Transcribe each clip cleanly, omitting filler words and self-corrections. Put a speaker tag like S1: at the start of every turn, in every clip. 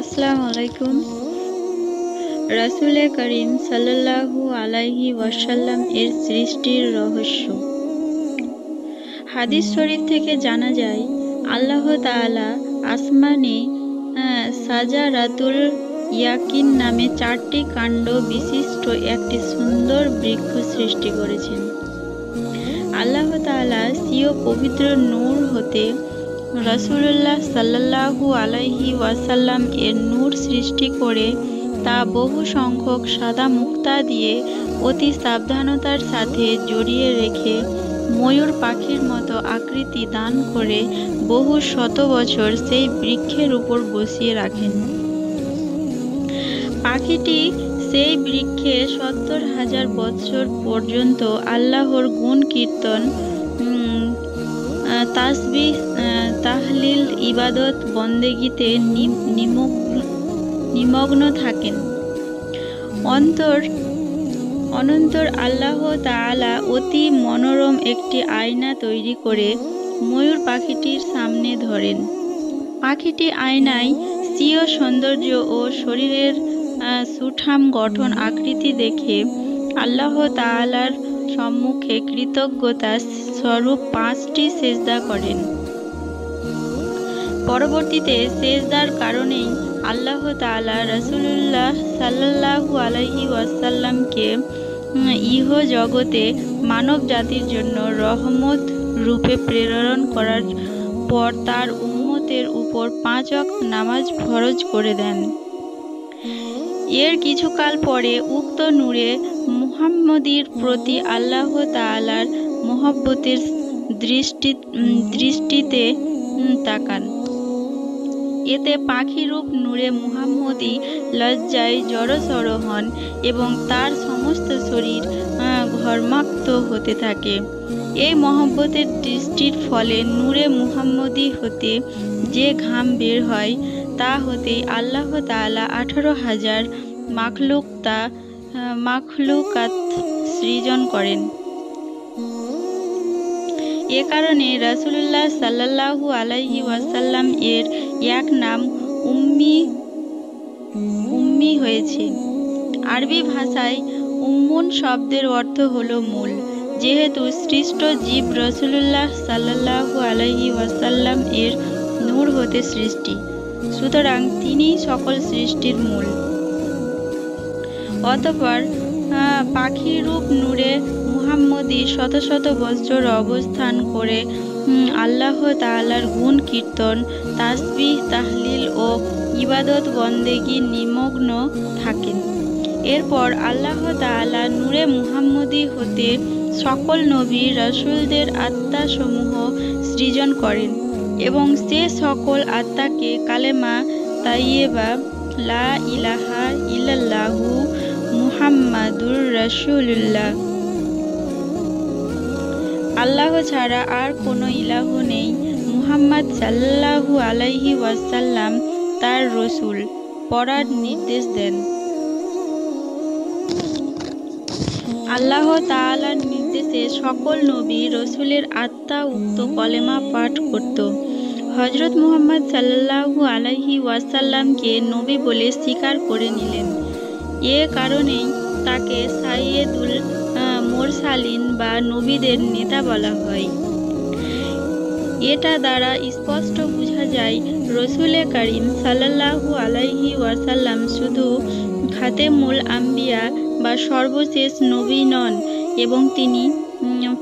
S1: আসসালামু আলাইকুম। রাসূলে করিম সাল্লাল্লাহু আলাইহি ওয়াসাল্লাম এর সৃষ্টির রহস্য। হাদিস শরীফ থেকে জানা যায়, আল্লাহ তাআলা আসমানে সাজারাতুল ইয়াকিন নামে 4টি কাণ্ড বিশিষ্ট একটি সুন্দর বৃক্ষ সৃষ্টি করেছেন। আল্লাহ তাআলা স্বীয় পবিত্র নূর হতে রাসূলুল্লাহ সাল্লাল্লাহু আলাইহি ওয়াসাল্লাম এর নূর সৃষ্টি করে তা বহু সংখ্যক সাদা মুক্তা দিয়ে অতি সাবধানতার সাথে জড়িয়ে রেখে ময়ূর পাখির মতো আকৃতি দান করে বহু শত বছর সেই বৃক্ষের উপর বসিয়ে রাখেন। পাখিটি সেই বৃক্ষে 70,000 বৎসর পর্যন্ত আল্লাহর গুণ কীর্তন, তাসবিহ, তাহলিল, ইবাদত বন্দেগীতে নিমগ্ন থাকেন। অনন্তর আল্লাহ তাআলা অতি মনোরম একটি আয়না তৈরি করে ময়ূর পাখিটির সামনে ধরেন। পাখিটি আয়নায় স্বীয় সৌন্দর্য ও শরীরের সুঠাম গঠন আকৃতি দেখে আল্লাহ তাআলার সম্মুখে কৃতজ্ঞতা স্বরূপ 5টি সেজদা করেন। পরবর্তীতে সেজদার কারণেই আল্লাহ তাআলা রাসূলুল্লাহ সাল্লাল্লাহু আলাইহি ওয়াসাল্লামকে ইহ জগতে মানব জাতির জন্য রহমত রূপে প্রেরণ করার পর তার উম্মতের উপর 5 ওয়াক্ত নামাজ ফরজ করে দেন। এর কিছুকাল পরে উক্ত নূরে মুহাম্মদীর প্রতি আল্লাহ তাআলার মহব্বতের দৃষ্টিতে তাকান। এতে পাখিরূপ নূরে মুহাম্মদী লজ্জায় জড়সড় হন এবং তার সমস্ত শরীর ঘর্মাক্ত হতে থাকে। এই মহব্বতের দৃষ্টির ফলে নূরে মুহাম্মদী হতে যে ঘাম বের হয় তা হতেই আল্লাহ তাআলা 18,000 মাখলুকাত সৃজন করেন। এ কারণে রাসূলুল্লাহ সাল্লাল্লাহু আলাইহি ওয়াসাল্লাম এর এক নাম উম্মি হয়েছে। আরবি ভাষায় উম্মুন শব্দের অর্থ হলো মূল। যেহেতু সৃষ্ট জীব রাসূলুল্লাহ সাল্লাল্লাহু আলাইহি ওয়াসাল্লাম এর নূর হতে সৃষ্টি, সুতরাং তিনিই সকল সৃষ্টির মূল। অতঃপর পাখিরূপ নূরে মুহাম্মদী শত শত বৎসর অবস্থান করে আল্লাহ তাআলার গুণ কীর্তন, তাসবিহ, তাহলিল ও ইবাদত বন্দেগী নিমগ্ন থাকেন। এরপর আল্লাহ তাআলা নূরে মুহাম্মদী হতে সকল নবী রাসূলদের আত্মাসমূহ সৃজন করেন এবং সে সকল আত্মাকে কালেমা তাইয়্যিবা লা ইলাহা ইল্লাল্লাহু মুহাম্মাদুর রাসূলুল্লাহ, আল্লাহ ছাড়া আর কোনো ইলাহ নেই, মুহাম্মদ সাল্লাল্লাহু আলাইহি ওয়াসাল্লাম তার রসূল পড়ার নির্দেশ দেন। আল্লাহ তাআলার নির্দেশে সকল নবী রসূলের আত্মা উক্ত কলেমা পাঠ করত। হযরত মুহাম্মদ সাল্লাল্লাহু আলাইহি ওয়াসাল্লামকে নবী বলে স্বীকার করে নিলেন। এ কারণেই তাকে সাইয়্যিদুল মুরসালিন বা নবীদের নেতা বলা হয়। এটা দ্বারা স্পষ্ট বোঝা যায় রাসূলে করিম সাল্লাল্লাহু আলাইহি ওয়াসাল্লাম শুধু খাতেমুল আম্বিয়া বা সর্বশেষ নবী নন, এবং তিনি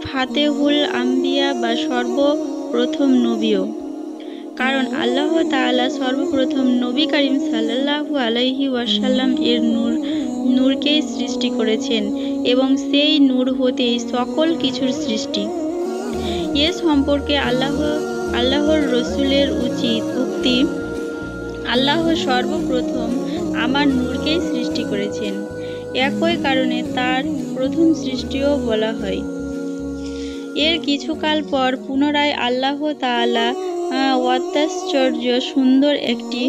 S1: ফাতেহুল আম্বিয়া বা সর্বপ্রথম নবীও। কারণ আল্লাহ তাআলা সর্বপ্রথম নবী করিম সাল্লাল্লাহু আলাইহি ওয়াসাল্লাম এর নূরকেই সৃষ্টি করেছেন এবং সেই নূর হতেই সকল কিছুর সৃষ্টি। এ সম্পর্কে আল্লাহর রসূলের উক্তি, আল্লাহ সর্বপ্রথম আমার নূরকেই সৃষ্টি করেছেন। একই কারণে তার প্রথম সৃষ্টিও বলা হয়। এর কিছুকাল পর পুনরায় আল্লাহ তাআলা অত্যাশ্চর্য সুন্দর একটি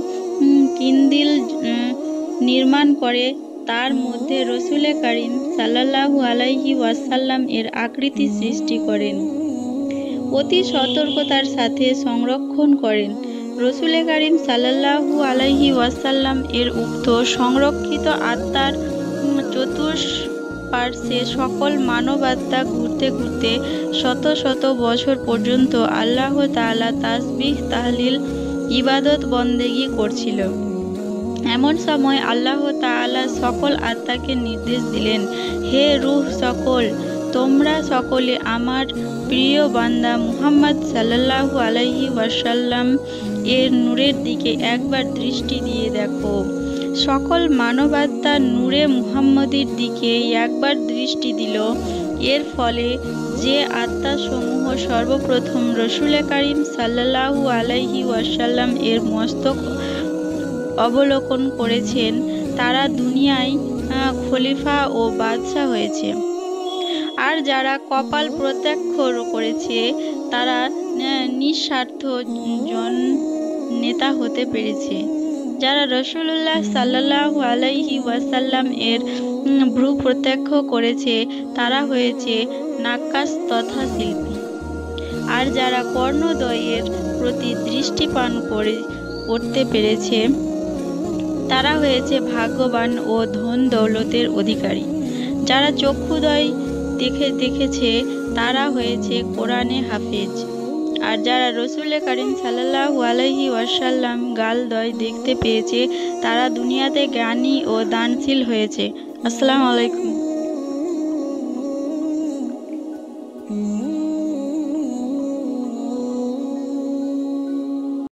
S1: কিন্দিল নির্মাণ করে তার মধ্যে রাসূলে করিম সাল্লাল্লাহু আলাইহি ওয়াসাল্লাম এর আকৃতি সৃষ্টি করেন। অতি সতর্কতার সাথে সংরক্ষণ করেন। রসুল করিম সাল্লাল্লাহু আলাইহি ওয়াসাল্লাম এর উক্ত সংরক্ষিত আত্মার চতুষ্পার্শ্বে সকল মানব আত্মা ঘুরতে ঘুরতে শত শত বছর পর্যন্ত আল্লাহ তাআলা তাসবিহ তাহলিল ইবাদত বন্দেগী করছিল। এমন সময় আল্লাহ তাআলা সকল আত্মাকে নির্দেশ দিলেন, হে রূহ সকল, তোমরা সকলে আমার প্রিয় বান্দা মুহাম্মদ সাল্লাল্লাহু আলাইহি ওয়াসাল্লাম এর নূরের দিকে একবার দৃষ্টি দিয়ে দেখো। সকল মানবাত্মা নূরে মুহাম্মদের দিকে একবার দৃষ্টি দিল। এর ফলে যে আত্মাসমূহ সর্বপ্রথম রসুল করিম সাল্লাল্লাহু আলাইহি ওয়াসাল্লাম এর মস্তক অবলোকন করেছেন, তারা দুনিয়ায় খলিফা ও বাদশাহ হয়েছে। আর যারা কপাল প্রত্যক্ষ করেছে তারা নিঃস্বার্থ জন নেতা হতে পেরেছে। যারা রাসূলুল্লাহ সাল্লাল্লাহু আলাইহি ওয়াসাল্লাম এর ভ্রু প্রত্যক্ষ করেছে তারা হয়েছে নাক্কাশ তথা শিল্পী। আর যারা কর্ণদ্বয়ের প্রতি দৃষ্টিপাত করতে পেরেছে তারা হয়েছে ভাগ্যবান ও ধন দৌলতের অধিকারী। যারা চক্ষুদ্বয় দেখেছে তারা হয়েছে কোরআনে হাফেজ। আর যারা রসুল করিম সাল্লাল্লাহু আলাইহি ওয়াসাল্লাম গালদ্বয় দেখতে পেয়েছে তারা দুনিয়াতে জ্ঞানী ও দানশীল হয়েছে। আসসালামু আলাইকুম।